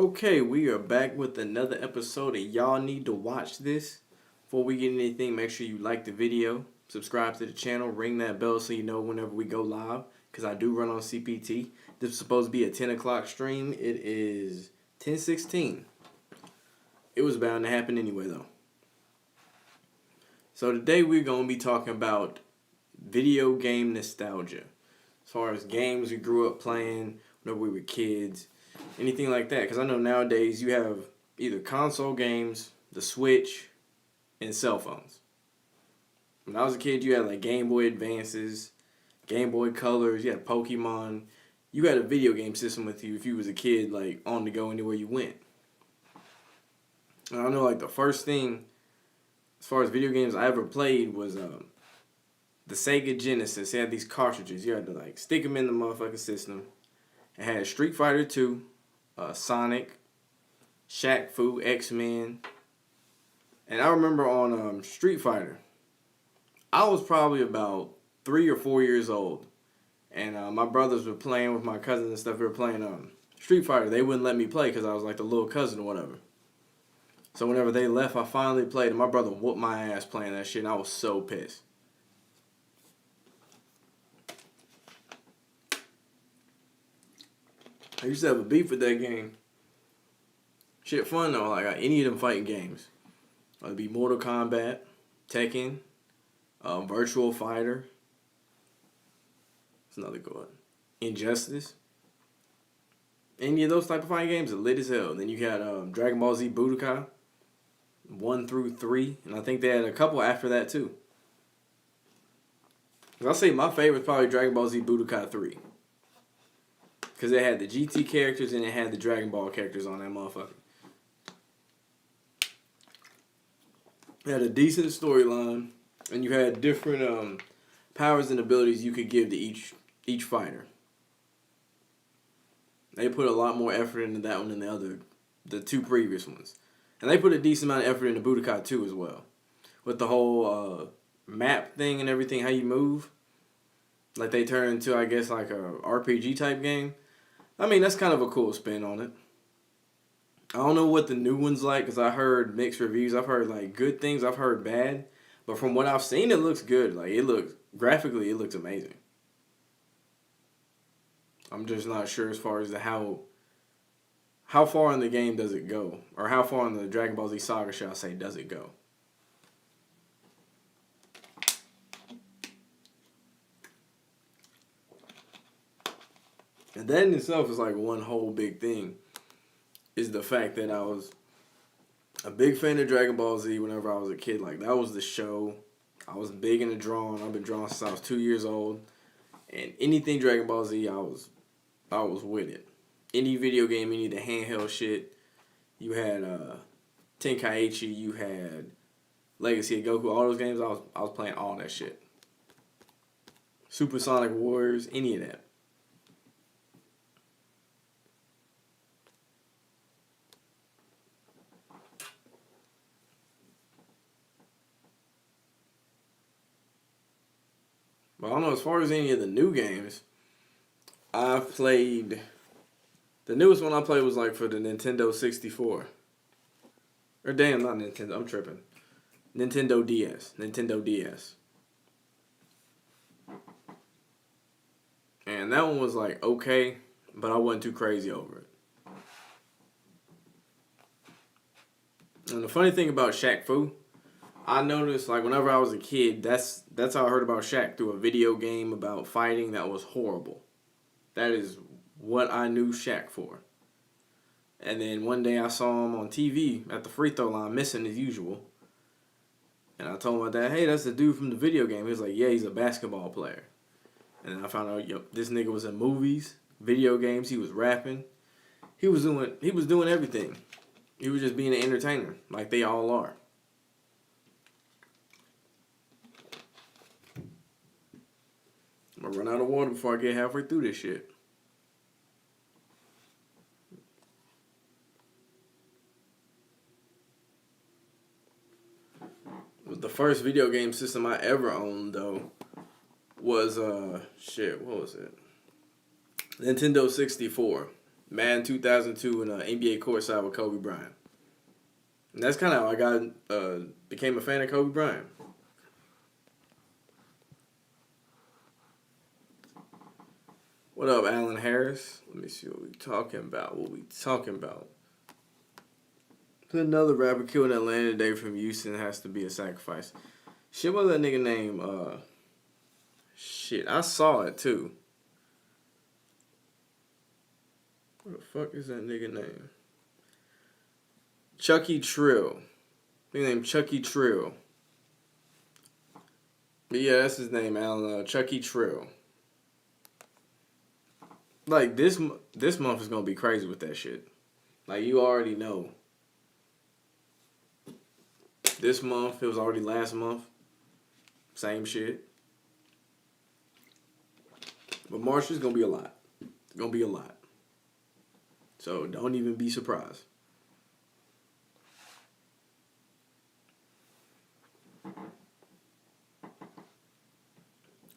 Okay, we are back with another episode, and y'all need to watch this. Before we get anything, make sure you like the video, subscribe to the channel, ring that bell so you know whenever we go live, because I do run on CPT. This is supposed to be a 10 o'clock stream. It is 10:16. It was bound to happen anyway, though. So today we're going to be talking about video game nostalgia. As far as games we grew up playing whenever we were kids, anything like that. Because I know nowadays you have either console games, the Switch, and cell phones. When I was a kid, you had like Game Boy Advances, Game Boy Colors, you had Pokemon. You had a video game system with you if you was a kid, like on the go anywhere you went. And I know like the first thing, as far as video games I ever played was the Sega Genesis. It had these cartridges. You had to like stick them in the motherfucking system. It had Street Fighter 2, Sonic, Shaq Fu, X-Men. And I remember on Street Fighter, I was probably about 3 or 4 years old. And my brothers were playing with my cousins and stuff. We were playing Street Fighter. They wouldn't let me play because I was like the little cousin or whatever. So whenever they left, I finally played. And my brother whooped my ass playing that shit. And I was so pissed. I used to have a beef with that game. Shit fun though, like any of them fighting games. It'd be Mortal Kombat, Tekken, Virtual Fighter. It's another good one. Injustice. Any of those type of fighting games are lit as hell. Then you got Dragon Ball Z Budokai, 1 through 3, and I think they had a couple after that too. I'll say my favorite is probably Dragon Ball Z Budokai 3. Because it had the GT characters and it had the Dragon Ball characters on that motherfucker. It had a decent storyline, and you had different powers and abilities you could give to each fighter. They put a lot more effort into that one than the two previous ones. And they put a decent amount of effort into Budokai 2 as well. With the whole map thing and everything, how you move. Like they turned into, I guess, like a RPG type game. I mean, that's kind of a cool spin on it. I don't know what the new one's like because I heard mixed reviews. I've heard like good things. I've heard bad. But from what I've seen, it looks good. Like graphically, it looks amazing. I'm just not sure as far as how far in the game does it go, or how far in the Dragon Ball Z saga, shall I say, does it go? And that in itself is like one whole big thing, is the fact that I was a big fan of Dragon Ball Z whenever I was a kid. Like, that was the show. I was big into drawing. I've been drawing since I was 2 years old. And anything Dragon Ball Z, I was with it. Any video game, any of the handheld shit. You had Tenkaichi, you had Legacy of Goku, all those games, I was playing all that shit. Super Sonic Warriors, any of that. But I don't know, as far as any of the new games, I've played... The newest one I played was like for the Nintendo 64. Or damn, not Nintendo, I'm tripping. Nintendo DS. Nintendo DS. And that one was like okay, but I wasn't too crazy over it. And the funny thing about Shaq Fu, I noticed, like, whenever I was a kid, that's how I heard about Shaq, through a video game about fighting that was horrible. That is what I knew Shaq for. And then one day I saw him on TV at the free throw line, missing as usual. And I told my dad, hey, that's the dude from the video game. He was like, yeah, he's a basketball player. And then I found out, this nigga was in movies, video games, he was rapping. He was doing everything. He was just being an entertainer, like they all are. I'm gonna run out of water before I get halfway through this shit. The first video game system I ever owned, though, was, what was it? Nintendo 64. Madden 2002 and NBA courtside with Kobe Bryant. And that's kind of how I became a fan of Kobe Bryant. What up, Alan Harris? Let me see what we talking about. Another rapper killed in Atlanta today from Houston has to be a sacrifice. Shit, what's that nigga name? Shit, I saw it too. What the fuck is that nigga name? Chucky Trill. Nigga named Chucky Trill. But yeah, that's his name, Alan. Chucky Trill. Like, this month is gonna be crazy with that shit. Like, you already know. This month, it was already last month. Same shit. But March is gonna be a lot. It's gonna be a lot. So don't even be surprised.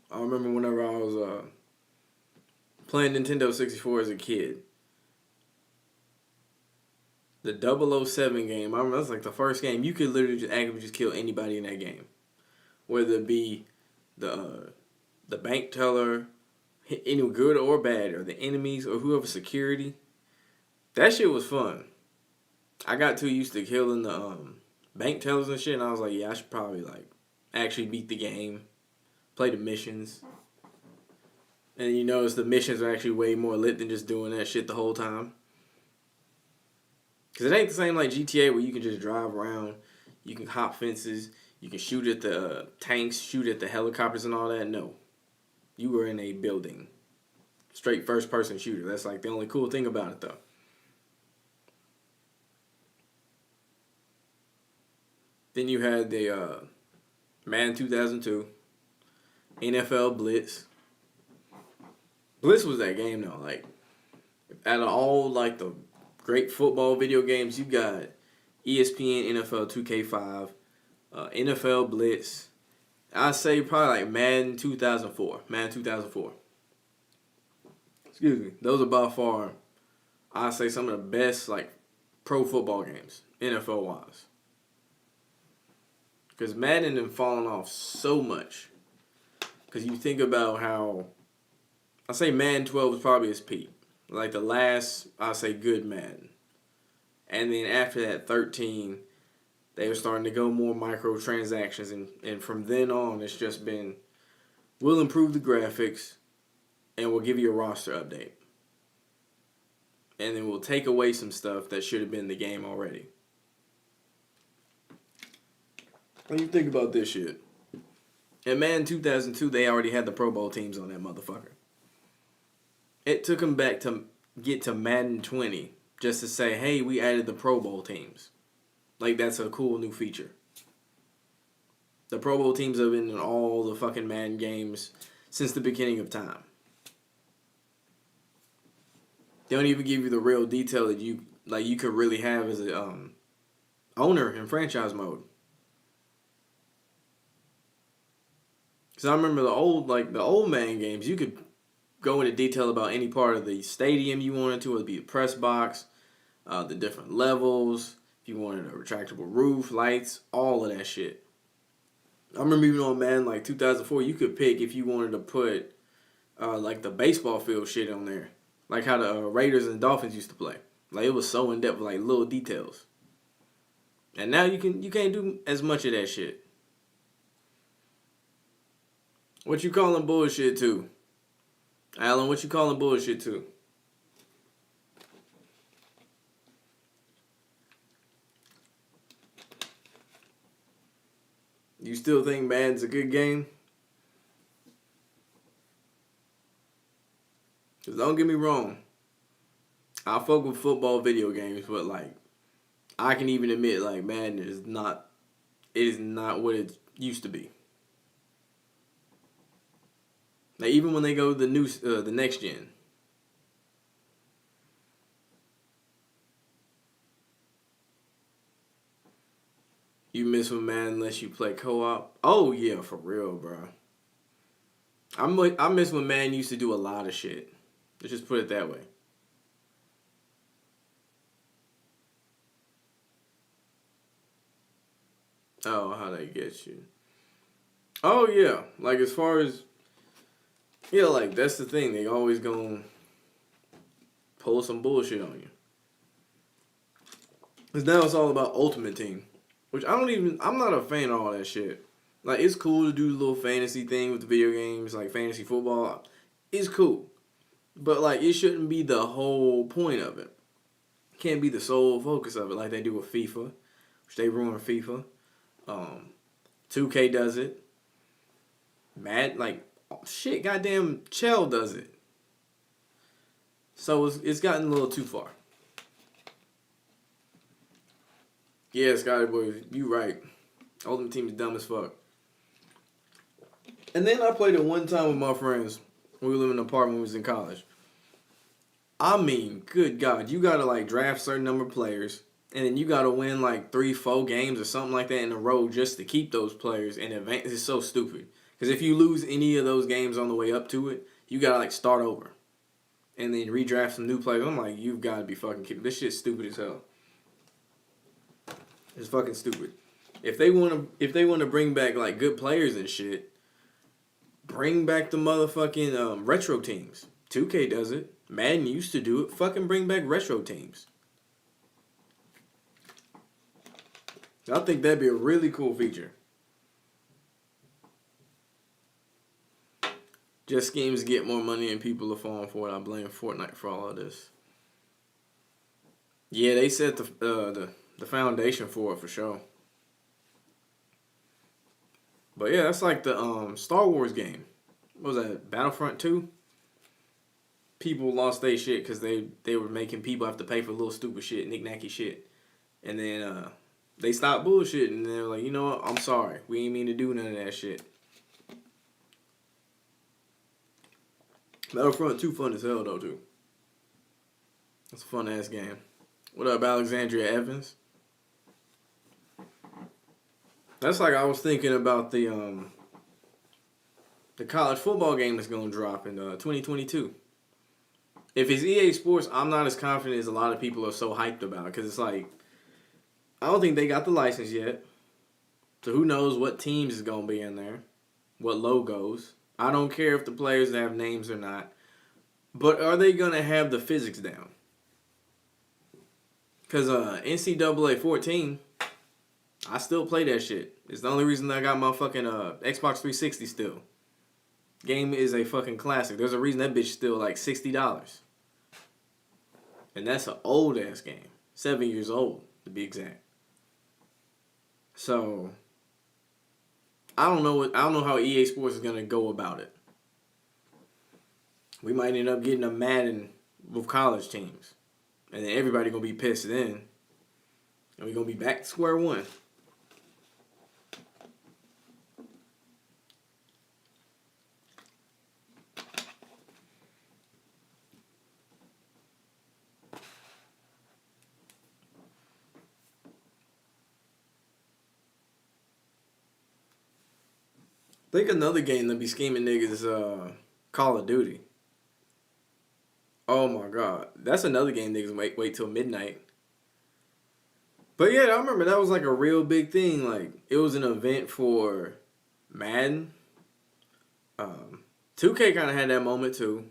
I remember whenever I was playing Nintendo 64 as a kid. The 007 game, I remember that was like the first game. You could literally just actively just kill anybody in that game. Whether it be the bank teller, any good or bad, or the enemies, or whoever security. That shit was fun. I got too used to killing the bank tellers and shit, and I was like, yeah, I should probably like actually beat the game, play the missions. And you notice the missions are actually way more lit than just doing that shit the whole time. Because it ain't the same like GTA where you can just drive around, you can hop fences, you can shoot at the tanks, shoot at the helicopters and all that. No. You were in a building. Straight first person shooter. That's like the only cool thing about it though. Then you had the Madden 2002, NFL Blitz. Blitz was that game though. Like, out of all like the great football video games, you got ESPN NFL 2K5, NFL Blitz. I'd say probably like Madden 2004. Madden 2004. Excuse me. Those are by far, I'd say, some of the best like pro football games, NFL wise. Because Madden had fallen off so much. Because you think about how, I say Madden 12 was probably its peak. Like the last, I say, good Madden. And then after that, 13, they were starting to go more microtransactions. And from then on, it's just been, we'll improve the graphics and we'll give you a roster update. And then we'll take away some stuff that should have been in the game already. When you think about this shit, in Madden 2002, they already had the Pro Bowl teams on that motherfucker. It took them back to get to Madden 20 just to say, hey, we added the Pro Bowl teams. Like, that's a cool new feature. The Pro Bowl teams have been in all the fucking Madden games since the beginning of time. They don't even give you the real detail that you could really have as a owner in franchise mode. Because I remember the old Madden games, you could go into detail about any part of the stadium you wanted to. It would be the press box, the different levels, if you wanted a retractable roof, lights, all of that shit. I remember even on Madden like 2004, you could pick if you wanted to put like the baseball field shit on there. Like how the Raiders and Dolphins used to play. Like, it was so in depth with like little details. And now you can't do as much of that shit. What you calling bullshit to? Alan, what you calling bullshit to? You still think Madden's a good game? Because don't get me wrong. I fuck with football video games, but like, I can even admit like Madden is not what it used to be. Like, even when they go to the next gen. You miss with Madden unless you play co-op. Oh yeah, for real, bro. I miss when Madden used to do a lot of shit. Let's just put it that way. Oh, how they get you. Oh, yeah. Like, as far as... Yeah, like, that's the thing. They always gonna pull some bullshit on you. Because now it's all about Ultimate Team. Which I'm not a fan of all that shit. Like, it's cool to do the little fantasy thing with the video games, like fantasy football. It's cool. But, like, it shouldn't be the whole point of it. Can't be the sole focus of it like they do with FIFA. Which they ruin FIFA. 2K does it. Shit, goddamn Chell does it. So it's gotten a little too far. Yeah, Scotty boy, you right. Ultimate Team is dumb as fuck. And then I played it one time with my friends when we lived in an apartment when we was in college. I mean, good God, you gotta like draft a certain number of players, and then you gotta win like 3-4 games or something like that in a row just to keep those players and advance. It's so stupid. Because if you lose any of those games on the way up to it, you gotta like start over. And then redraft some new players. I'm like, you've gotta be fucking kidding. This shit's stupid as hell. It's fucking stupid. If they wanna bring back like good players and shit, bring back the motherfucking retro teams. 2K does it. Madden used to do it. Fucking bring back retro teams. I think that'd be a really cool feature. Just schemes to get more money and people are falling for it. I blame Fortnite for all of this. Yeah, they set the foundation for it for sure. But yeah, that's like the Star Wars game. What was that? Battlefront 2? People lost their shit because they were making people have to pay for little stupid shit, knick-knacky shit. And then they stopped bullshitting and they're like, you know what? I'm sorry. We ain't mean to do none of that shit. Battlefront 2 fun as hell though too. It's a fun ass game. What up, Alexandria Evans? That's like I was thinking about the college football game that's gonna drop in 2022. If it's EA Sports, I'm not as confident as a lot of people are so hyped about it because it's like I don't think they got the license yet. So who knows what teams is gonna be in there, what logos. I don't care if the players have names or not. But are they gonna have the physics down? Because NCAA 14, I still play that shit. It's the only reason I got my fucking Xbox 360 still. Game is a fucking classic. There's a reason that bitch still like $60. And that's an old ass game. 7 years old, to be exact. So I don't know how EA Sports is gonna go about it. We might end up getting a Madden with college teams. And then everybody gonna be pissed then. And we're gonna be back to square one. I think another game that be scheming niggas is Call of Duty. Oh my god. That's another game niggas wait till midnight. But yeah, I remember that was like a real big thing. Like, it was an event for Madden. 2K kind of had that moment too.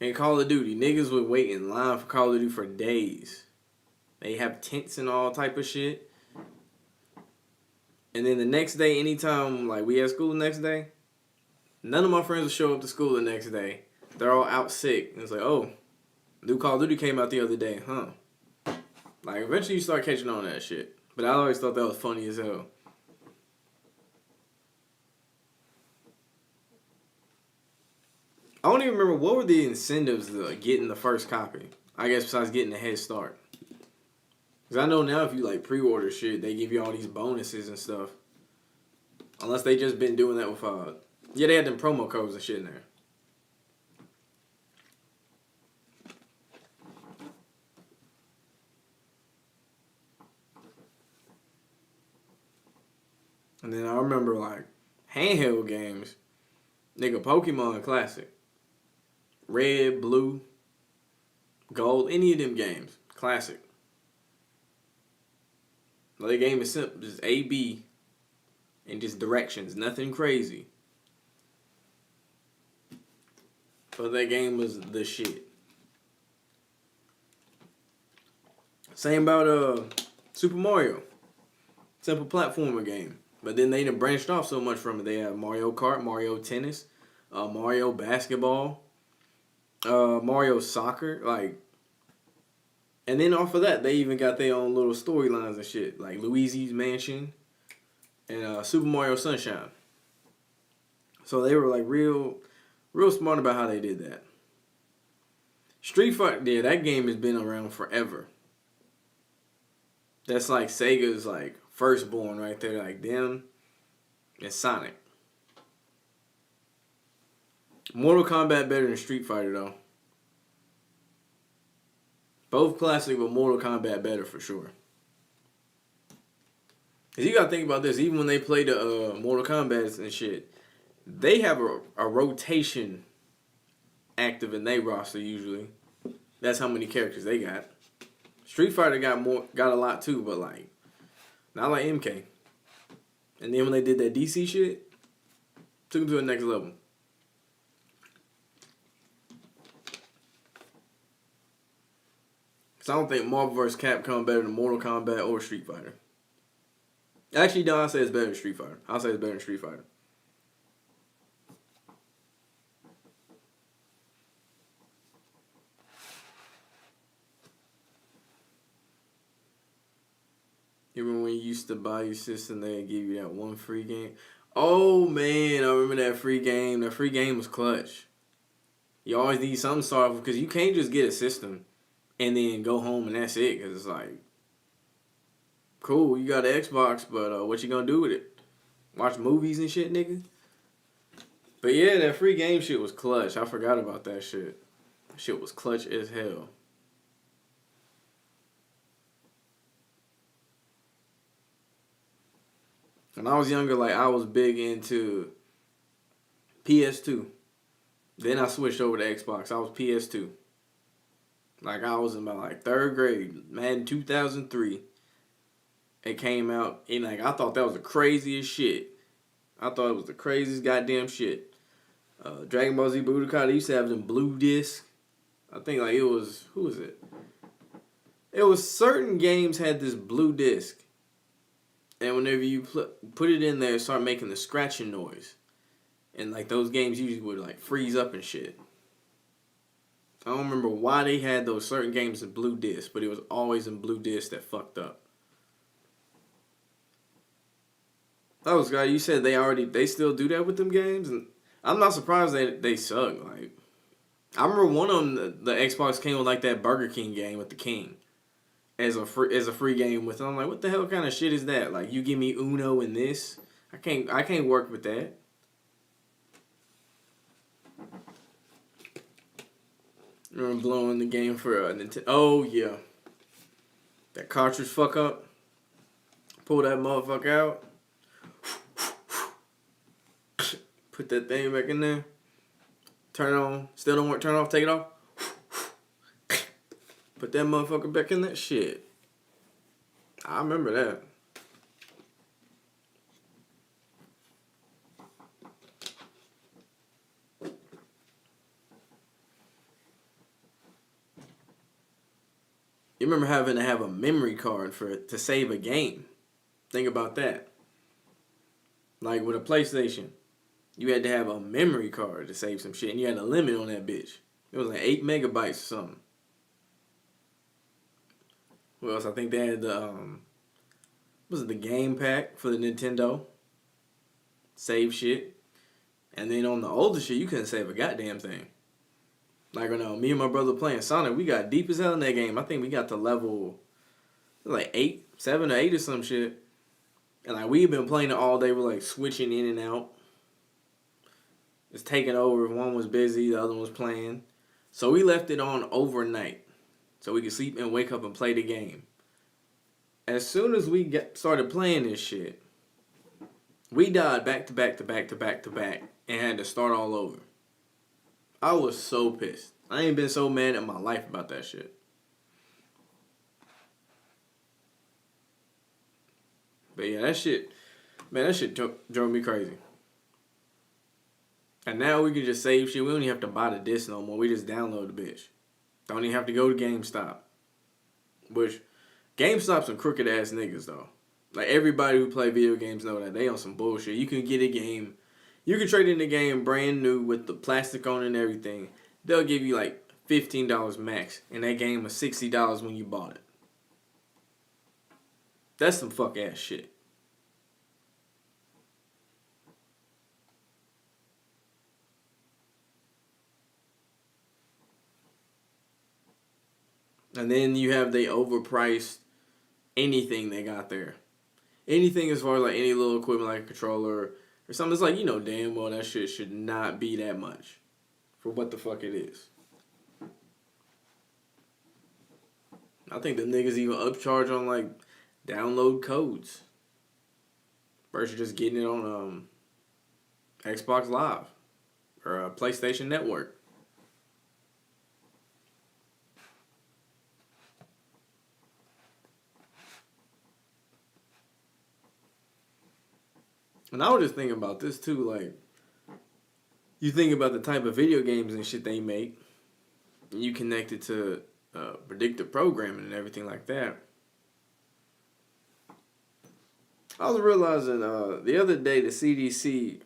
And Call of Duty. Niggas would wait in line for Call of Duty for days. They have tents and all type of shit. And then the next day, anytime like we had school the next day, none of my friends would show up to school the next day. They're all out sick. And it's like, oh, new Call of Duty came out the other day, huh? Like, eventually you start catching on to that shit. But I always thought that was funny as hell. I don't even remember what were the incentives to getting the first copy. I guess besides getting a head start. Because I know now if you like pre-order shit, they give you all these bonuses and stuff. Unless they just been doing that with, yeah, they had them promo codes and shit in there. And then I remember like handheld games. Nigga, Pokemon Classic. Red, blue, gold, any of them games. Classic. Like, the game is simple, just A, B, and just directions, nothing crazy. But that game was the shit. Same about Super Mario. Simple platformer game. But then they done branched off so much from it. They have Mario Kart, Mario Tennis, Mario Basketball, Mario Soccer. Like, and then off of that, they even got their own little storylines and shit. Like Luigi's Mansion and Super Mario Sunshine. So they were like real smart about how they did that. Street Fighter, yeah, that game has been around forever. That's like Sega's like firstborn right there, like them and Sonic. Mortal Kombat better than Street Fighter though. Both classic, but Mortal Kombat better for sure. Cause you gotta think about this. Even when they play the Mortal Kombat and shit, they have a rotation active in their roster usually. That's how many characters they got. Street Fighter got a lot too, but like not like MK. And then when they did that DC shit, took them to the next level. Cause I don't think Marvel vs. Capcom better than Mortal Kombat or Street Fighter. Actually, no, I'll say it's better than Street Fighter. I'll say it's better than Street Fighter. You remember when you used to buy your system, they'd give you that one free game? Oh, man, I remember that free game. That free game was clutch. You always need something to start off with because you can't just get a system and then go home and that's it. Because it's like, cool, you got an Xbox, but what you gonna do with it? Watch movies and shit, nigga? But yeah, that free game shit was clutch. I forgot about that shit. That shit was clutch as hell. When I was younger, like, I was big into PS2. Then I switched over to Xbox. I was PS2. Like, I was in my, like, 3rd grade. Madden 2003. It came out, and, like, I thought that was the craziest shit. I thought it was the craziest goddamn shit. Dragon Ball Z Budokai, they used to have them blue discs. I think, like, it was, who was it? It was certain games had this blue disc. And whenever you put it in there, it started making the scratching noise. And, like, those games usually would, like, freeze up and shit. I don't remember why they had those certain games in blue disc, but it was always in blue disc that fucked up. That was good. You said they still do that with them games? And I'm not surprised they suck. Like, I remember one of them, the Xbox came with, like, that Burger King game with the King. As a free game with it. I'm like, what the hell kind of shit is that? Like, you give me Uno and this? I can't work with that. Remember blowing the game for Nintendo? Oh yeah, that cartridge fuck up. Pull that motherfucker out. Put that thing back in there. Turn it on. Still don't work. Turn it off. Take it off. Put that motherfucker back in that shit. I remember that. You remember having to have a memory card to save a game. Think about that. Like with a PlayStation, you had to have a memory card to save some shit, and you had a limit on that bitch. It was like 8 megabytes or something. What else? I think they had the game pack for the Nintendo. Save shit. And then on the older shit, you couldn't save a goddamn thing. Like, me and my brother playing Sonic, we got deep as hell in that game. I think we got to level, like, 7 or 8 or some shit. And, like, we've been playing it all day. We're, like, switching in and out. It's taking over. If one was busy, the other one was playing. So we left it on overnight. So we could sleep and wake up and play the game. As soon as we started playing this shit, we died back to back to back to back to back and had to start all over. I was so pissed. I ain't been so mad in my life about that shit. But yeah, that shit, man, that shit drove me crazy. And now we can just save shit. We don't even have to buy the disc no more. We just download the bitch. Don't even have to go to GameStop. Which, GameStop some crooked ass niggas though. Like everybody who play video games know that they on some bullshit. You can get a game, you can trade in the game brand new with the plastic on it and everything. They'll give you like $15 max, and that game was $60 when you bought it. That's some fuck ass shit. And then you have they overpriced anything they got there. Anything as far as like any little equipment like a controller or something. It's like, you know damn well that shit should not be that much for what the fuck it is. I think the niggas even upcharge on like download codes versus just getting it on Xbox Live or PlayStation Network. And I was just thinking about this too, like, you think about the type of video games and shit they make, and you connect it to predictive programming and everything like that. I was realizing the other day the CDC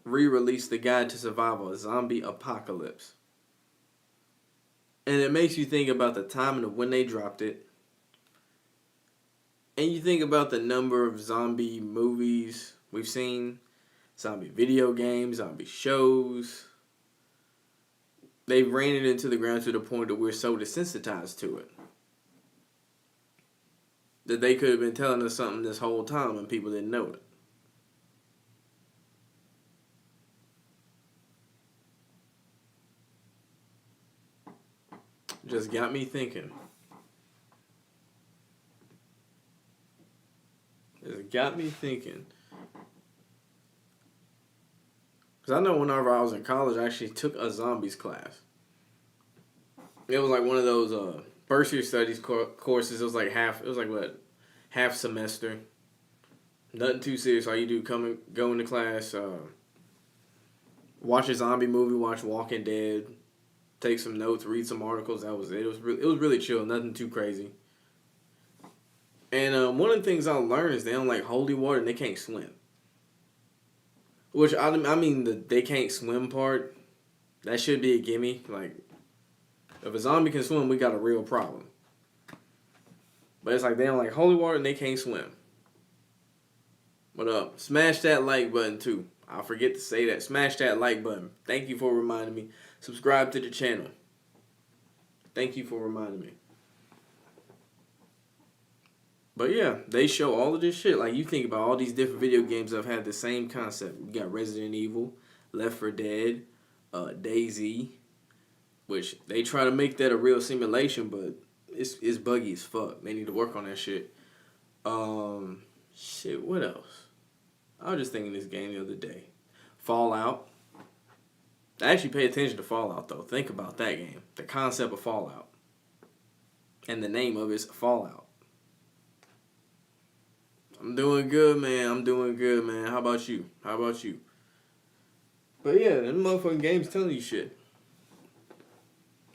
re-released the Guide to Survival: A Zombie Apocalypse. And it makes you think about the timing of when they dropped it. And you think about the number of zombie movies we've seen, zombie video games, zombie shows. They've ran it into the ground to the point that we're so desensitized to it that they could have been telling us something this whole time and people didn't know it. Just got me thinking. Just got me thinking. Because I know whenever I was in college, I actually took a zombies class. It was like one of those first year studies courses. It was like half semester. Nothing too serious. All you do go into class, watch a zombie movie, watch Walking Dead, take some notes, read some articles. That was it. It was really chill. Nothing too crazy. And one of the things I learned is they don't like holy water and they can't swim. Which, I mean, the they can't swim part, that should be a gimme. Like, if a zombie can swim, we got a real problem. But it's like they don't like holy water and they can't swim. But smash that like button too. I'll forget to say that. Smash that like button. Thank you for reminding me. Subscribe to the channel. Thank you for reminding me. But yeah, they show all of this shit. Like, you think about all these different video games that have had the same concept. You got Resident Evil, Left 4 Dead, DayZ, which they try to make that a real simulation, but it's buggy as fuck. They need to work on that shit. Shit, what else? I was just thinking this game the other day. Fallout. I actually pay attention to Fallout, though. Think about that game. The concept of Fallout. And the name of it's Fallout. I'm doing good, man. How about you? But yeah, them motherfucking games telling you shit.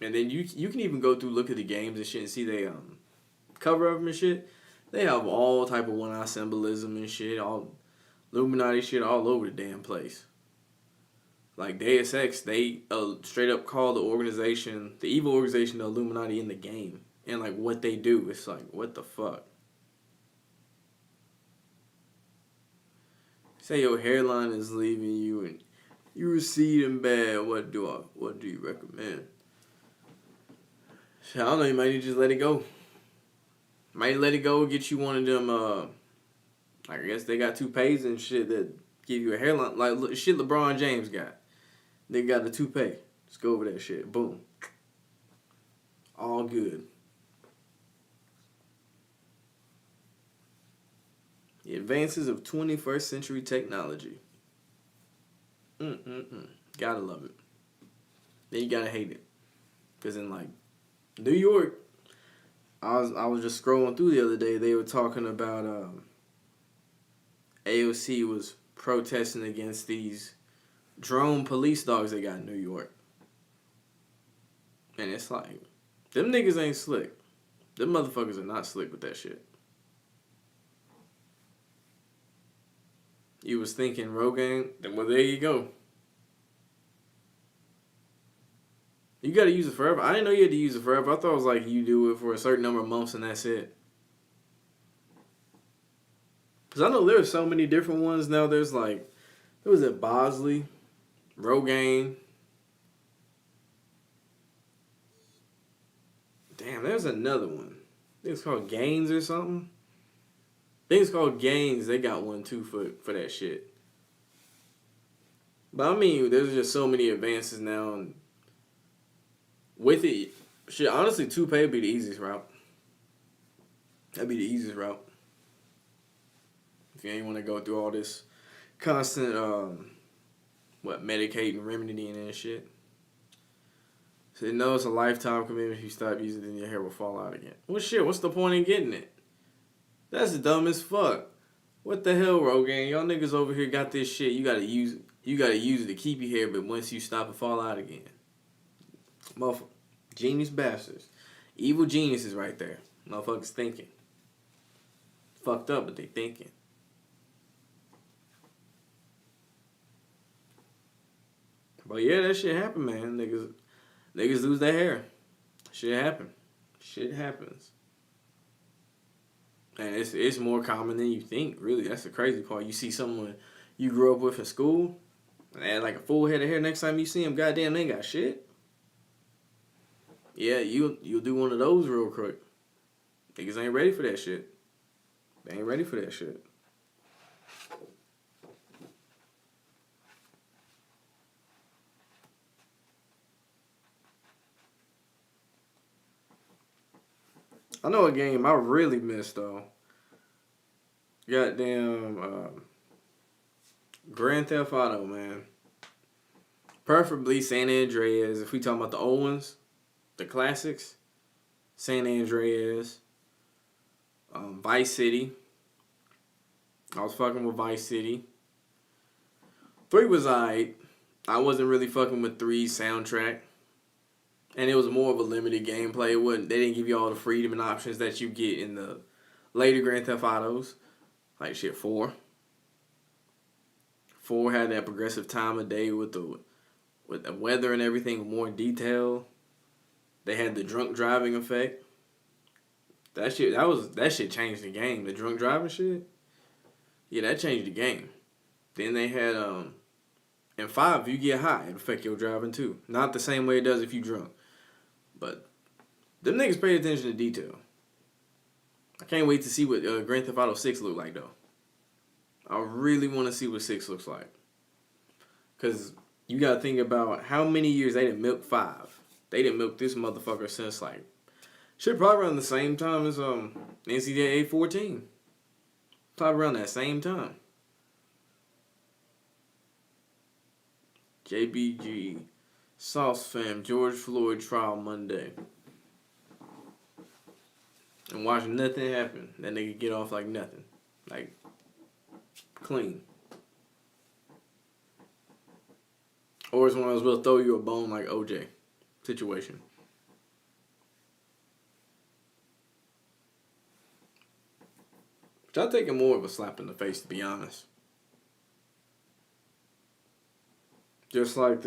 And then you can even go through, look at the games and shit and see they cover of them and shit. They have all type of one-eye symbolism and shit, all Illuminati shit all over the damn place. Like Deus Ex, they straight up call the evil organization, the Illuminati in the game. And like what they do, it's like, what the fuck? Say your hairline is leaving you and you receding bad. What do you recommend? I don't know. You might need to just let it go. Might let it go. Get you one of them. I guess they got toupees and shit that give you a hairline like shit LeBron James got. They got the toupee. Just go over that shit. Boom. All good. The advances of 21st century technology. Gotta love it. Then you gotta hate it. Because in like New York, I was just scrolling through the other day. They were talking about AOC was protesting against these drone police dogs they got in New York. And it's like, them niggas ain't slick. Them motherfuckers are not slick with that shit. You was thinking Rogaine, then well, there you go. You gotta use it forever. I didn't know you had to use it forever. I thought it was like you do it for a certain number of months and that's it. Because I know there's so many different ones now. There's like, what was it, Bosley, Rogaine. Damn, there's another one. I think it's called Gaines or something. I think it's called Gaines. They got one too for that shit. But I mean, there's just so many advances now. And with it, shit, honestly, toupee would be the easiest route. That'd be the easiest route. If you ain't want to go through all this constant, medicating, remedying and shit. So no, it's a lifetime commitment. If you stop using it, then your hair will fall out again. Well, shit, what's the point in getting it? That's dumb as fuck. What the hell, Rogaine? Y'all niggas over here got this shit. You gotta use it to keep your hair, but once you stop, it fall out again. Motherfucker. Genius bastards. Evil geniuses right there. Motherfuckers thinking. Fucked up, but they thinking. But yeah, that shit happen, man. Niggas lose their hair. Shit happen. Shit happens. And it's more common than you think, really. That's the crazy part. You see someone you grew up with in school, and they had like a full head of hair. Next time you see them, goddamn, they ain't got shit. Yeah, you'll do one of those real quick. Niggas ain't ready for that shit. They ain't ready for that shit. I know a game I really missed though. Goddamn Grand Theft Auto, man. Preferably San Andreas. If we talking about the old ones, the classics, San Andreas, Vice City. I was fucking with Vice City. 3 was alright. I wasn't really fucking with 3's soundtrack. And it was more of a limited gameplay. They didn't give you all the freedom and options that you get in the later Grand Theft Autos. Like shit, 4. 4 had that progressive time of day with the weather and everything with more detail. They had the drunk driving effect. That shit changed the game. The drunk driving shit. Yeah, that changed the game. Then they had in 5, if you get high, it affect your driving too. Not the same way it does if you drunk. But them niggas paid attention to detail. I can't wait to see what Grand Theft Auto 6 look like though. I really want to see what 6 looks like. Because you got to think about how many years they didn't milk 5. They didn't milk this motherfucker since like, shit, probably around the same time as NCAA 14. Probably around that same time. JBG, Sauce Fam, George Floyd trial Monday. And watch nothing happen. That nigga get off like nothing. Like, clean. Or it's one of those will throw you a bone like OJ situation. Which I take it more of a slap in the face, to be honest. Just like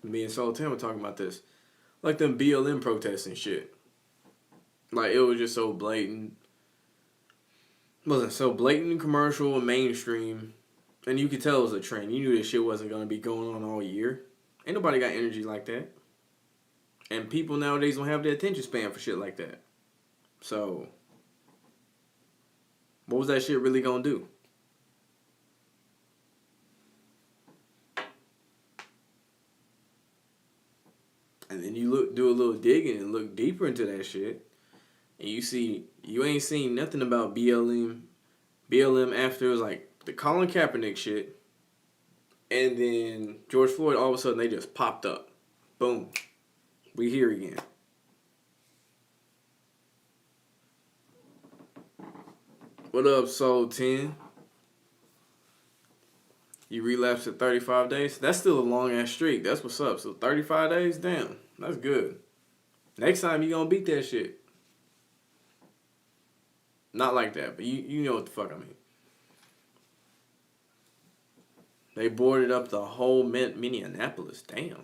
me and Soul Tim were talking about this. Like them BLM protests and shit. Like, it was just so blatant. It wasn't so blatant, commercial, and mainstream. And you could tell it was a trend. You knew this shit wasn't going to be going on all year. Ain't nobody got energy like that. And people nowadays don't have the attention span for shit like that. So, what was that shit really going to do? And then you do a little digging and look deeper into that shit. And you ain't seen nothing about BLM after it was like the Colin Kaepernick shit. And then George Floyd, all of a sudden, they just popped up. Boom. We here again. What up, Soul 10? You relapsed at 35 days? That's still a long ass streak. That's what's up. So 35 days? Damn. That's good. Next time you gonna beat that shit. Not like that, but you know what the fuck I mean. They boarded up the whole Minneapolis. Damn.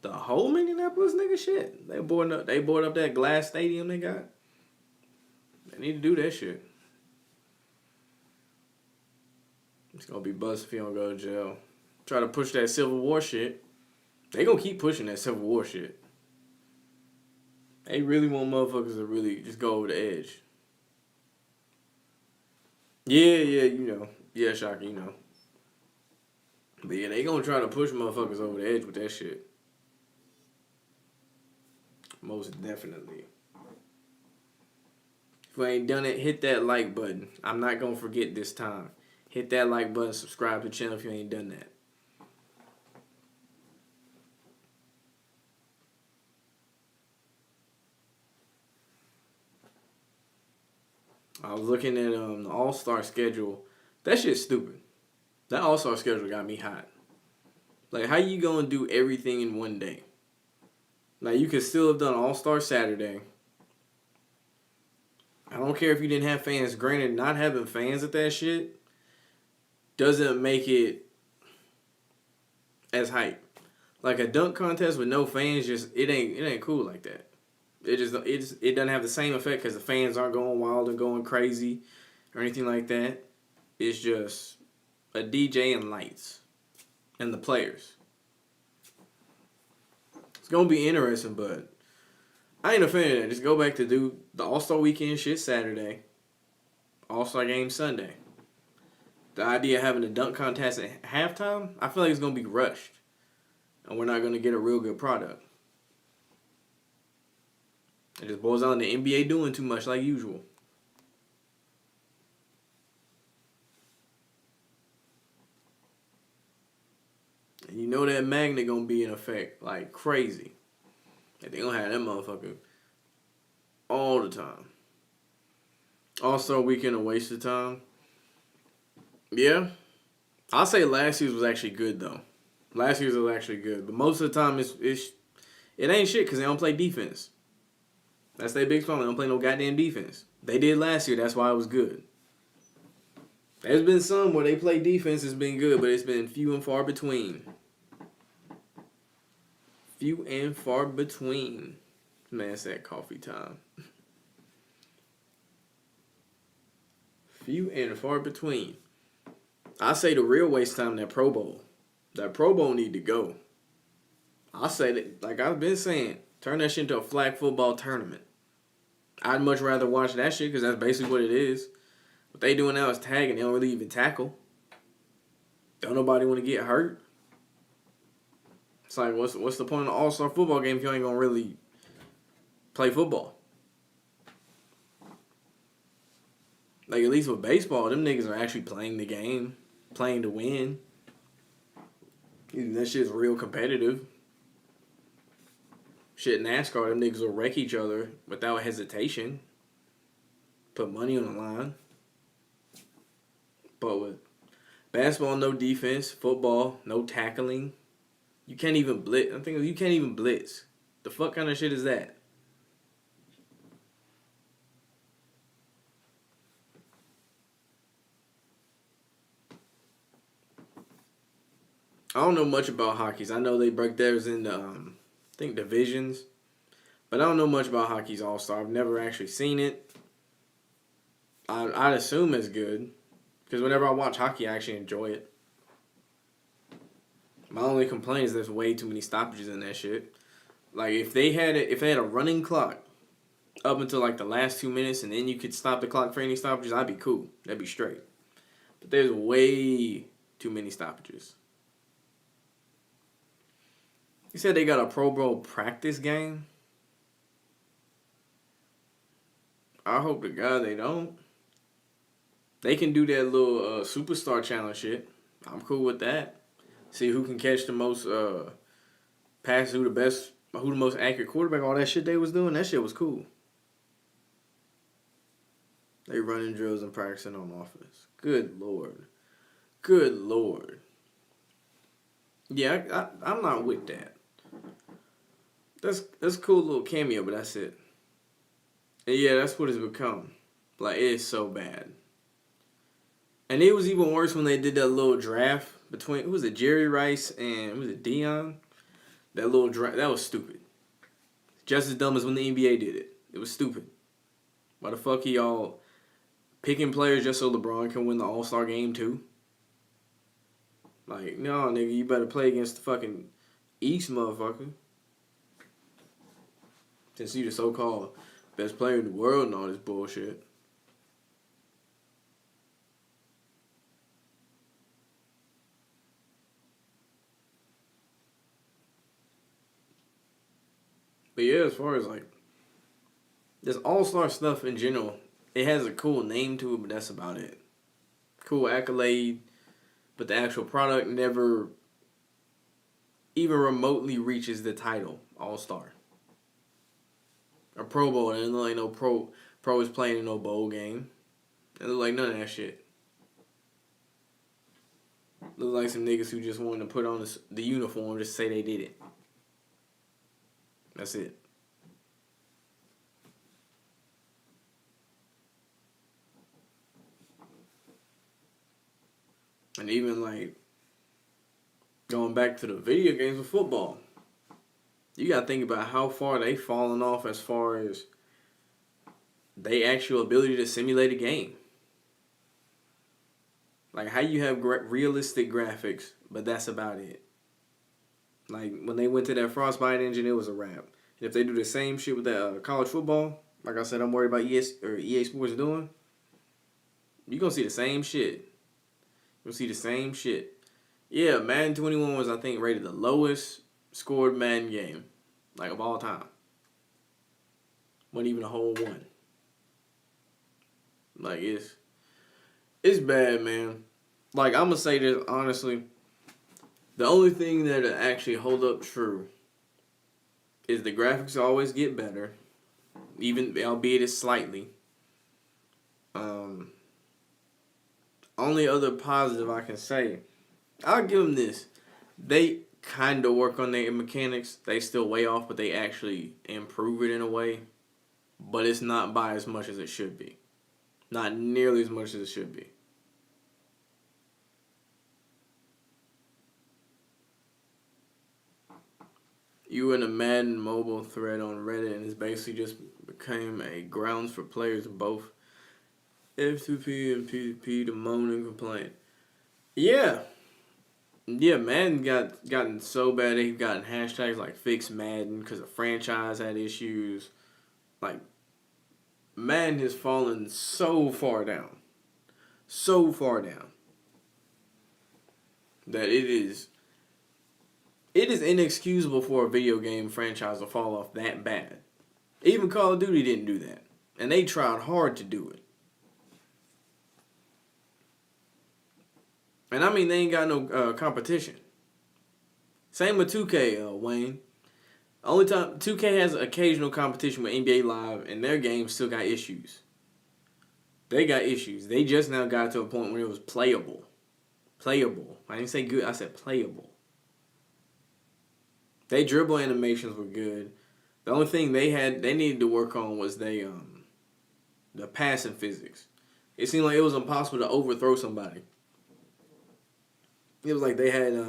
The whole Minneapolis nigga shit. They boarded up that glass stadium they got. They need to do that shit. It's gonna be bust if you don't go to jail. Try to push that Civil War shit. They gonna keep pushing that Civil War shit. They really want motherfuckers to really just go over the edge. Yeah, you know. Yeah, Shaka, you know. But yeah, they gonna try to push motherfuckers over the edge with that shit. Most definitely. If you ain't done it, hit that like button. I'm not gonna forget this time. Hit that like button, subscribe to the channel if you ain't done that. I was looking at the All-Star schedule. That shit's stupid. That All-Star schedule got me hot. Like, how you gonna do everything in one day? Like, you could still have done All-Star Saturday. I don't care if you didn't have fans. Granted, not having fans at that shit doesn't make it as hype. Like a dunk contest with no fans, it ain't cool like that. It doesn't have the same effect because the fans aren't going wild and going crazy or anything like that. It's just a DJ and lights and the players. It's gonna be interesting, but I ain't a fan of that. Just go back to do the All-Star Weekend shit Saturday, All-Star Game Sunday. The idea of having a dunk contest at halftime, I feel like it's gonna be rushed, and we're not gonna get a real good product. It just boils down to the NBA doing too much like usual. And you know that magnet gonna be in effect like crazy. And they gonna have that motherfucker all the time. All-Star Weekend a waste of time. Yeah. I'll say last year's was actually good though. Last year's was actually good. But most of the time it ain't shit because they don't play defense. That's their big problem. They don't play no goddamn defense. They did last year. That's why it was good. There's been some where they play defense. It's been good, but it's been few and far between. Few and far between. Man, it's that coffee time. Few and far between. I say the real waste time, that Pro Bowl. That Pro Bowl need to go. I say that, like I've been saying, turn that shit into a flag football tournament. I'd much rather watch that shit because that's basically what it is. What they doing now is tagging. They don't really even tackle. Don't nobody want to get hurt. It's like, what's the point of an all-star football game if you ain't going to really play football? Like, at least with baseball, them niggas are actually playing the game. Playing to win. That shit's real competitive. Shit, NASCAR, them niggas will wreck each other without hesitation. Put money on the line. But with basketball, no defense. Football, no tackling. You can't even blitz. I'm thinking you can't even blitz. The fuck kind of shit is that? I don't know much about hockeys. I know they break theirs into, I think, divisions. But I don't know much about hockey's all-star. I've never actually seen it. I'd assume it's good. Because whenever I watch hockey, I actually enjoy it. My only complaint is there's way too many stoppages in that shit. Like, if they had a running clock up until, like, the last 2 minutes, and then you could stop the clock for any stoppages, I'd be cool. That'd be straight. But there's way too many stoppages. You said they got a Pro Bowl practice game? I hope to God they don't. They can do that little superstar challenge shit. I'm cool with that. See who can catch the most passes, who the most accurate quarterback, all that shit they was doing. That shit was cool. They running drills and practicing on offense. Good Lord. Good Lord. Yeah, I'm not with that. That's a cool little cameo, but that's it. And yeah, that's what it's become. Like, it is so bad. And it was even worse when they did that little draft between, who was it, Jerry Rice and, was it Dion? That little draft, that was stupid. Just as dumb as when the NBA did it. It was stupid. Why the fuck are y'all picking players just so LeBron can win the All-Star game too? Like, no, nigga, you better play against the fucking East motherfucker. Since you the so-called best player in the world and all this bullshit. But yeah, as far as like this All-Star stuff in general, it has a cool name to it, but that's about it. Cool accolade, but the actual product never even remotely reaches the title All-Star. A Pro Bowl, and it look like no pro is playing in no bowl game. It look like none of that shit. Look like some niggas who just wanted to put on the uniform just to say they did it. That's it. And even like going back to the video games of football, you gotta think about how far they fallen off as far as they actual ability to simulate a game. Like how you have realistic graphics, but that's about it. Like when they went to that Frostbite engine, it was a wrap. And if they do the same shit with that college football, like I said, I'm worried about EA Sports doing. You gonna see the same shit. You'll see the same shit. Yeah, Madden 21 was, I think, rated the lowest scored Madden game, like, of all time. Wasn't even a whole one. Like, it's bad, man. Like, I'm gonna say this, honestly. The only thing that'll actually hold up true is the graphics always get better, even, albeit it's slightly. Only other positive I can say, I'll give them this. They kind of work on their mechanics. They still way off, but they actually improve it in a way. But it's not by as much as it should be. Not nearly as much as it should be. You were in a Madden mobile thread on Reddit, and it's basically just became a grounds for players of both F2P and P2P to moan and complain. Yeah. Yeah, Madden gotten so bad they've gotten hashtags like Fix Madden because the franchise had issues. Like, Madden has fallen so far down. So far down. That it is inexcusable for a video game franchise to fall off that bad. Even Call of Duty didn't do that. And they tried hard to do it. And I mean, they ain't got no competition. Same with 2K, Wayne. Only time 2K has occasional competition with NBA Live, and their game still got issues. They got issues. They just now got to a point where it was playable. Playable. I didn't say good. I said playable. They dribble animations were good. The only thing they needed to work on was the passing physics. It seemed like it was impossible to overthrow somebody. It was like they had, kind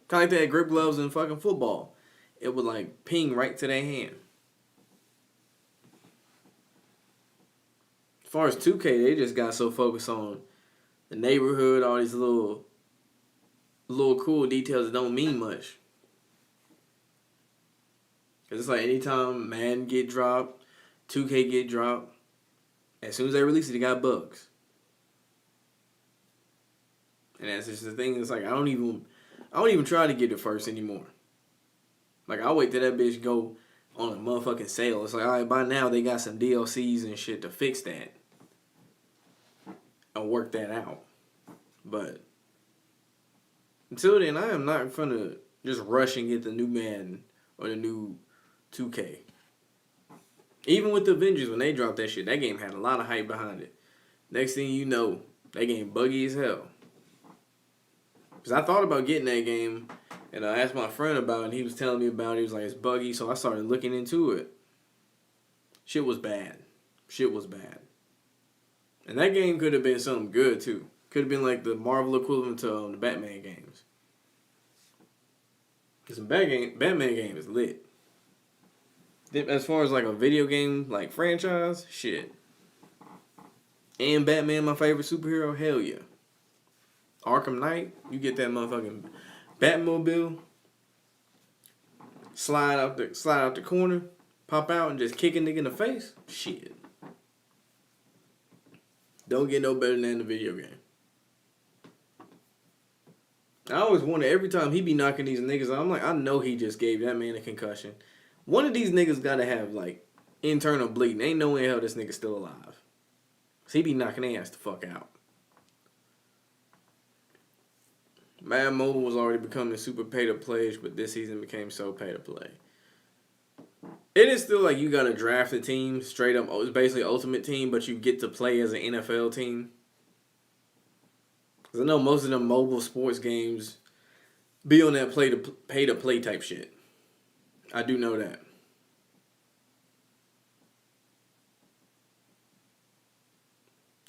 of like they had grip gloves in fucking football. It would like ping right to their hand. As far as 2K, they just got so focused on the neighborhood, all these little cool details that don't mean much. Cause it's like anytime Madden get dropped, 2K get dropped, as soon as they release it, it got bugs. And that's just the thing. It's like I don't even try to get it first anymore. Like I'll wait till that bitch go on a motherfucking sale. It's like, all right, by now they got some DLCs and shit to fix that and work that out. But until then, I am not gonna just rush and get the new Madden or the new 2K. Even with the Avengers, when they dropped that shit, that game had a lot of hype behind it. Next thing you know, that game buggy as hell. Because I thought about getting that game, and I asked my friend about it, and he was telling me about it. He was like, it's buggy, so I started looking into it. Shit was bad. Shit was bad. And that game could have been something good, too. Could have been like the Marvel equivalent to the Batman games. Because the Batman game is lit. As far as like a video game like franchise, shit. And Batman, my favorite superhero, hell yeah. Arkham Knight, you get that motherfucking Batmobile, slide out the corner, pop out and just kick a nigga in the face. Shit. Don't get no better than that in the video game. I always wonder every time he be knocking these niggas out, I'm like, I know he just gave that man a concussion. One of these niggas gotta have like internal bleeding. Ain't no way hell this nigga's still alive. Cause he be knocking their ass the fuck out. Mad Mobile was already becoming super pay to play, but this season became so pay to play. It is still like you gotta draft a team straight up. It's basically Ultimate Team, but you get to play as an NFL team. Cause I know most of them mobile sports games be on that pay to play type shit. I do know that.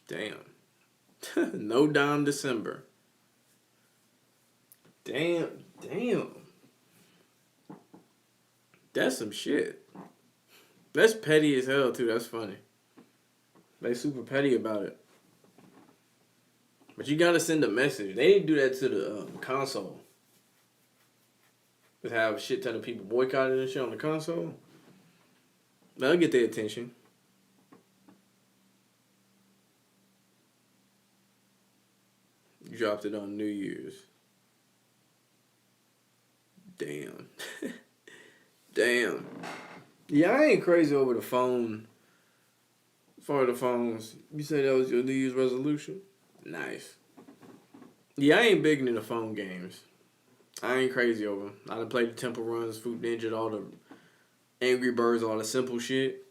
Damn. No Dime December. Damn. That's some shit. That's petty as hell, too. That's funny. They super petty about it. But you gotta send a message. They didn't do that to the console. Just have a shit ton of people boycotting and shit on the console. That'll get their attention. You dropped it on New Year's. Damn. Damn. Yeah, I ain't crazy over the phone. As far as the phones, you said that was your New Year's resolution? Nice. Yeah, I ain't big into the phone games. I ain't crazy over them. I done played the Temple Runs, Fruit Ninja, all the Angry Birds, all the simple shit.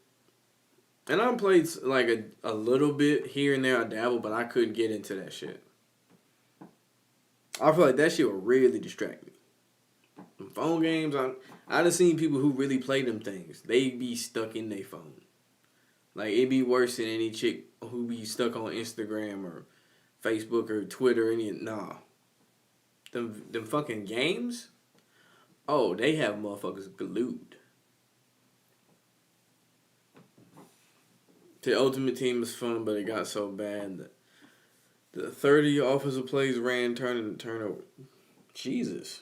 And I played like a little bit here and there. I dabbled, but I couldn't get into that shit. I feel like that shit would really distract me. Phone games, I done seen people who really play them things. They be stuck in their phone. Like, it be worse than any chick who be stuck on Instagram or Facebook or Twitter. Nah. Them fucking games? Oh, they have motherfuckers glued. The Ultimate Team was fun, but it got so bad that the 30 offensive plays ran, turnover. Jesus.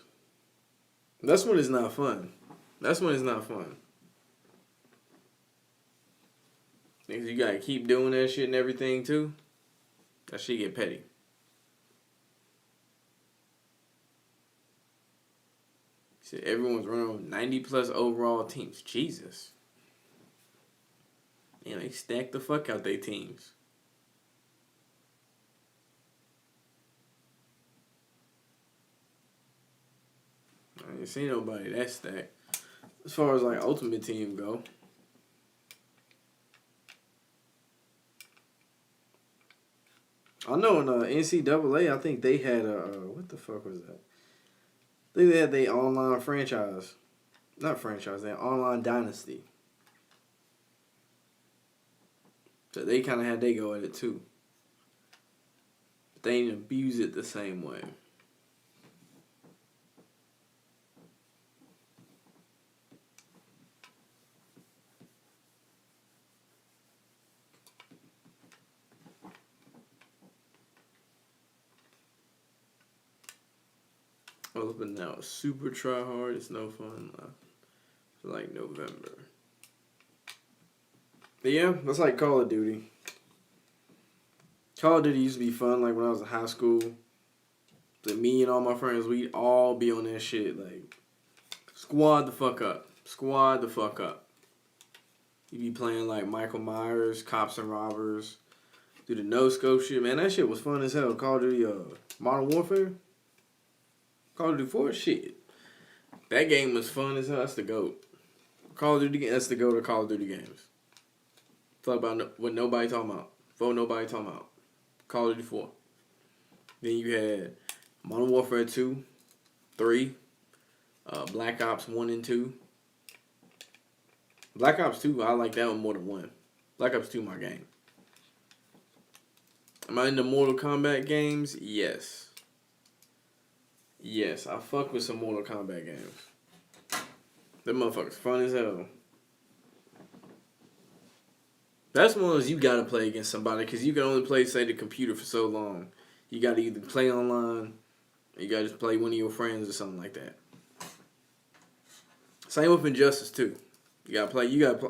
That's when it's not fun. That's when it's not fun. Niggas, you gotta keep doing that shit and everything too. That shit get petty. See, everyone's running on 90 plus overall teams. Jesus. Man, they stack the fuck out their teams. I ain't seen nobody that stacked. As far as like Ultimate Team go. I know in NCAA, I think they had a what the fuck was that? I think they had their online franchise, not franchise, their online dynasty. So they kind of had they go at it too. But they didn't abuse it the same way. But now super try hard. It's no fun. For like November. But yeah, that's like Call of Duty. Call of Duty used to be fun. Like when I was in high school, like me and all my friends, we'd all be on that shit. Like squad the fuck up. Squad the fuck up. You be playing like Michael Myers, Cops and Robbers, do the no scope shit. Man, that shit was fun as hell. Call of Duty, Modern Warfare. Call of Duty 4, shit. That game was fun as hell. That's the GOAT. Call of Duty, that's the GOAT of Call of Duty games. Fuck about what nobody talking about. Fuck nobody talking about. Call of Duty 4. Then you had Modern Warfare 2, 3, Black Ops 1 and 2. Black Ops 2, I like that one more than 1. Black Ops 2 my game. Am I into Mortal Kombat games? Yes. Yes, I fuck with some Mortal Kombat games. Them motherfuckers fun as hell. That's one of those you gotta play against somebody because you can only play, say, the computer for so long. You gotta either play online or you gotta just play one of your friends or something like that. Same with Injustice 2. You gotta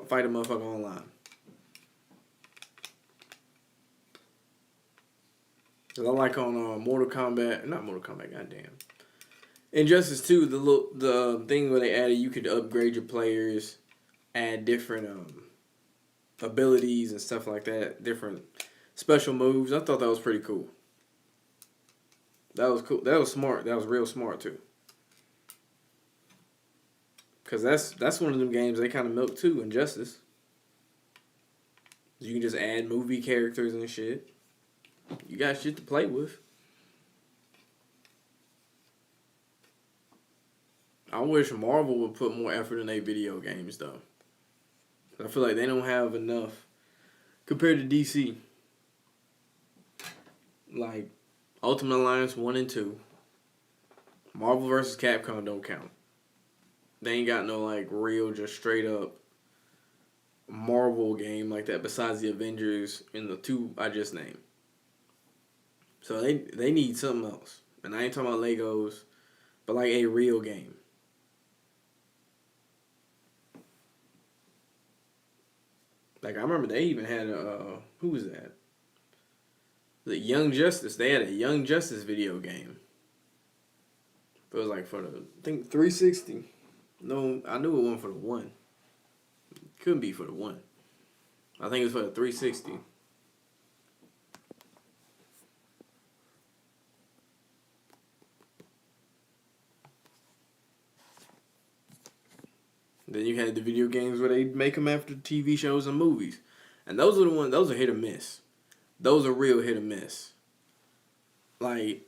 fight a motherfucker online. Cause I like on not Mortal Kombat, goddamn. Injustice 2, the thing where they added you could upgrade your players, add different abilities and stuff like that, different special moves. I thought that was pretty cool. That was cool. That was smart. That was real smart too. Cause that's one of them games they kind of milk too, Injustice. You can just add movie characters and shit. You got shit to play with. I wish Marvel would put more effort in their video games though. I feel like they don't have enough compared to DC. Like Ultimate Alliance 1 and 2. Marvel vs. Capcom don't count. They ain't got no like real just straight up Marvel game like that besides the Avengers and the 2 I just named. So they need something else. And I ain't talking about Legos, but like a real game. Like I remember they even had who was that? The Young Justice. They had a Young Justice video game. It was like for the I think 360. No, I knew it wasn't for the 1. Couldn't be for the 1. I think it was for the 360. Then you had the video games where they make them after TV shows and movies. And those are the ones, those are hit or miss. Those are real hit or miss. Like,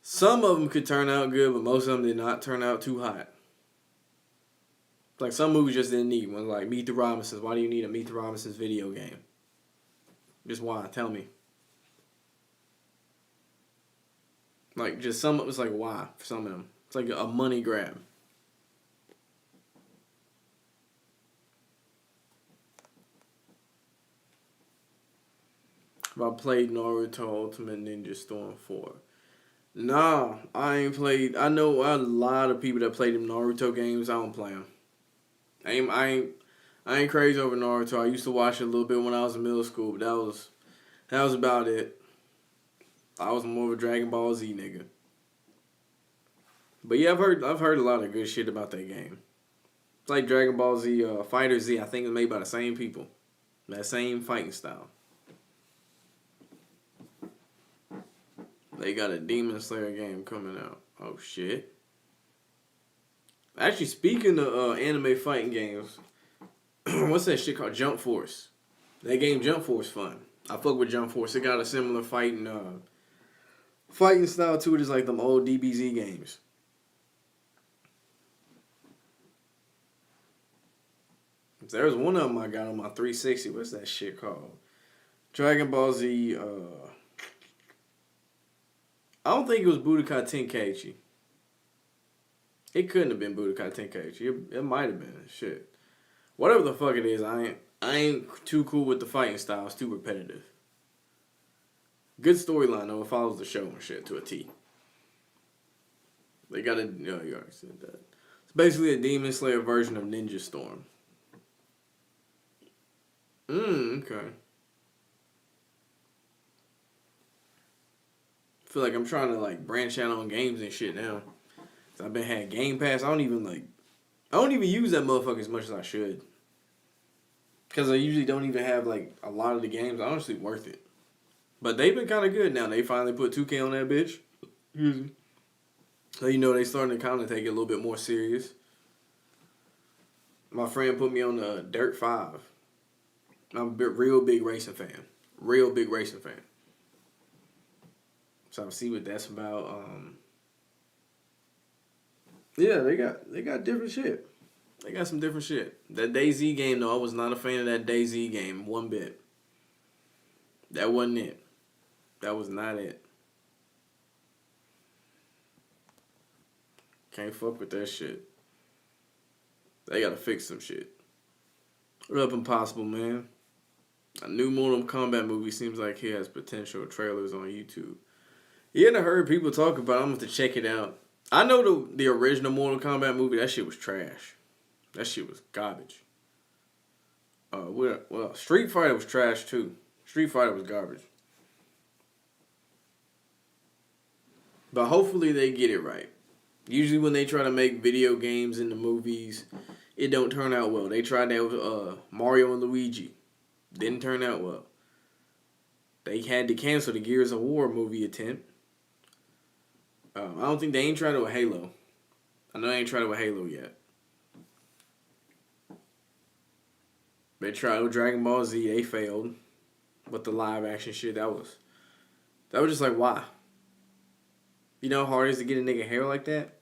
some of them could turn out good, but most of them did not turn out too hot. Like, some movies just didn't need one. Like, Meet the Robinsons. Why do you need a Meet the Robinsons video game? Just why? Tell me. Like, just some, it's like, why for some of them? It's like a money grab. I played Naruto Ultimate Ninja Storm 4. Nah, I ain't played. I know a lot of people that play them Naruto games. I don't play them. I ain't crazy over Naruto. I used to watch it a little bit when I was in middle school, but that was about it. I was more of a Dragon Ball Z nigga. But yeah, I've heard a lot of good shit about that game. It's like Dragon Ball Z, Fighter Z. I think it's made by the same people. That same fighting style. They got a Demon Slayer game coming out. Oh, shit. Actually, speaking of anime fighting games, what's that shit called? Jump Force. That game Jump Force fun. I fuck with Jump Force. It got a similar fighting style to it as like them old DBZ games. There's one of them I got on my 360. What's that shit called? Dragon Ball Z, I don't think it was Budokai Tenkaichi. It couldn't have been Budokai Tenkaichi. It might have been. Shit. Whatever the fuck it is, I ain't too cool with the fighting style. It's too repetitive. Good storyline though. It follows the show and shit to a T. They got a... No, you already said that. It's basically a Demon Slayer version of Ninja Storm. Okay. I feel like I'm trying to like branch out on games and shit now. I've been had Game Pass. I don't even use that motherfucker as much as I should. Cause I usually don't even have like a lot of the games honestly worth it. But they've been kind of good now. They finally put 2K on that bitch. So you know they starting to kind of take it a little bit more serious. My friend put me on the Dirt 5. I'm a real big racing fan. Real big racing fan. So I'll see what that's about. Yeah, they got different shit. They got some different shit. That DayZ game though, I was not a fan of that DayZ game one bit. That wasn't it. That was not it. Can't fuck with that shit. They gotta fix some shit. What up, Impossible, man? A new Mortal Kombat movie seems like he has potential. Trailers on YouTube. Yeah, I heard people talk about it. I'm going to check it out. I know the original Mortal Kombat movie, that shit was trash. That shit was garbage. Well, Street Fighter was trash too. Street Fighter was garbage. But hopefully they get it right. Usually when they try to make video games into movies, it don't turn out well. They tried that with Mario and Luigi. Didn't turn out well. They had to cancel the Gears of War movie attempt. I don't think they ain't tried it with Halo. I know they ain't tried it with Halo yet. They tried with Dragon Ball Z. They failed. But the live action shit, that was just like, why? You know how hard it is to get a nigga hair like that?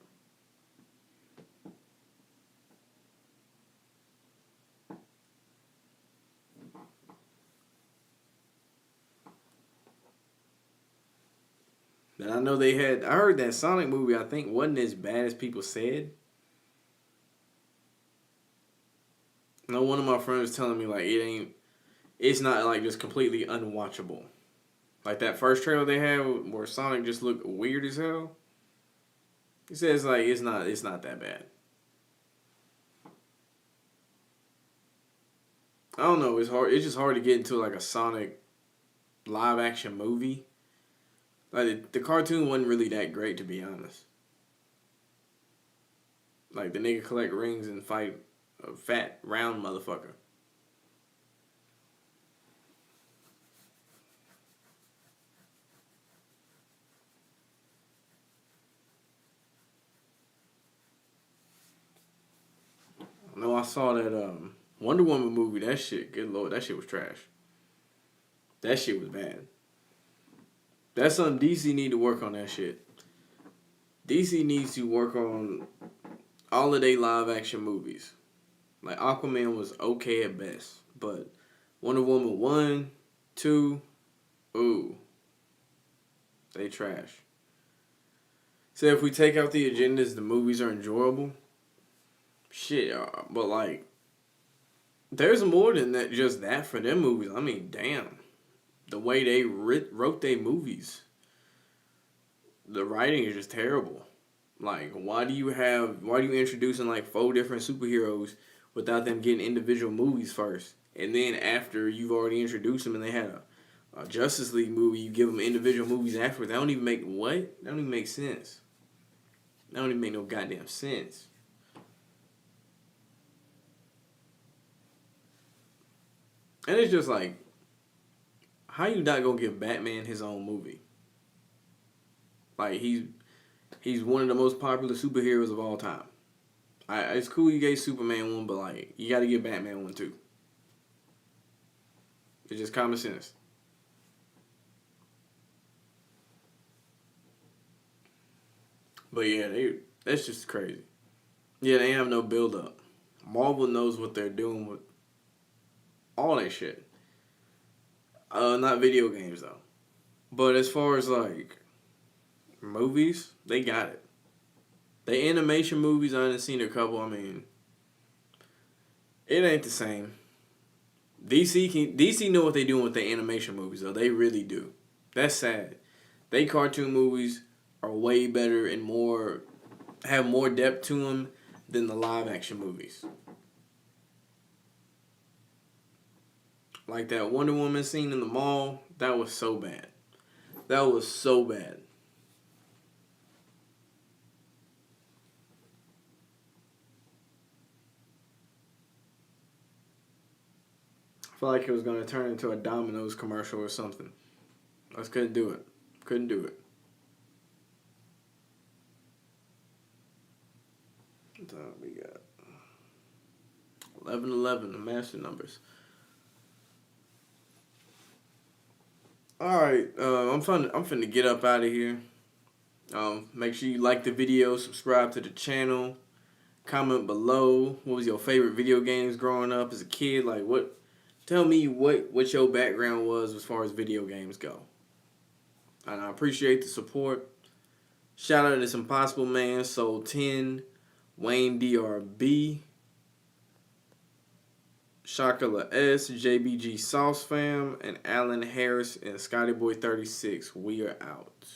And I know I heard that Sonic movie, I think, wasn't as bad as people said. No, one of my friends was telling me, like, it's not, like, just completely unwatchable. Like, that first trailer they had where Sonic just looked weird as hell. He says, like, it's not that bad. I don't know, it's hard. It's just hard to get into, like, a Sonic live action movie. Like, the cartoon wasn't really that great, to be honest. Like, the nigga collect rings and fight a fat, round motherfucker. I know I saw that Wonder Woman movie. That shit, good lord, that shit was trash. That shit was bad. That's something DC need to work on that shit. DC needs to work on all of their live action movies. Like Aquaman was okay at best, but Wonder Woman 1, 2, ooh, they trash. So if we take out the agendas, the movies are enjoyable. Shit, but like, there's more than that. Just that for them movies. I mean, damn, the way they wrote their movies, the writing is just terrible. Like, why do you introducing like 4 different superheroes without them getting individual movies first? And then after you've already introduced them and they had a Justice League movie, you give them individual movies afterwards. That don't even make what? That don't even make sense. That don't even make no goddamn sense. And it's just like, how you not gonna give Batman his own movie? Like, he's one of the most popular superheroes of all time. It's cool you gave Superman one, but like, you gotta give Batman one too. It's just common sense. But yeah, that's just crazy. Yeah, they have no build up. Marvel knows what they're doing with all that shit. Not video games though. But as far as like movies, they got it. The animation movies, I done seen a couple. I mean, it ain't the same. DC know what they doing with the animation movies though. They really do. That's sad. They cartoon movies are way better and have more depth to them than the live action movies. Like that Wonder Woman scene in the mall, that was so bad. That was so bad. I felt like it was going to turn into a Domino's commercial or something. I just couldn't do it. Couldn't do it. What time we got? 11:11, the master numbers. All right, I'm finna get up out of here. Make sure you like the video, subscribe to the channel, comment below. What was your favorite video games growing up as a kid? Like what? Tell me what your background was as far as video games go. And I appreciate the support. Shout out to this Impossible Man, Soul 10, Wayne DRB, Shakala S, JBG Sauce Fam, and Alan Harris and Scotty Boy 36. We are out.